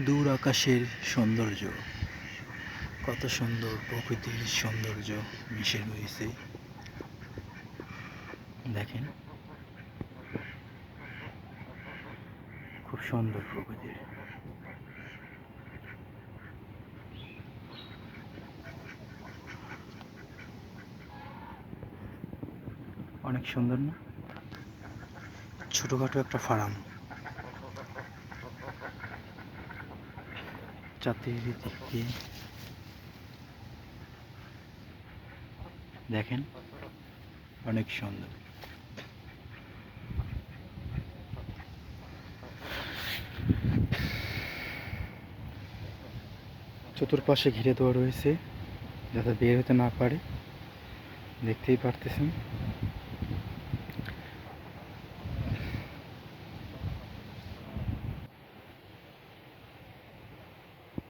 দূর আকাশের সৌন্দর্য, কত সুন্দর প্রকৃতির সৌন্দর্য মিশে রয়েছে। দেখেন, খুব সুন্দর প্রকৃতির। অনেক সুন্দর না? ছোটখাটো একটা ফার্ম, চারদিক দিয়ে দেখেন, অনেক সুন্দর। চতুর্পাশে ঘিরে দেওয়া রয়েছে যাতে বের হতে না পারে, দেখতেই পারতেছেন।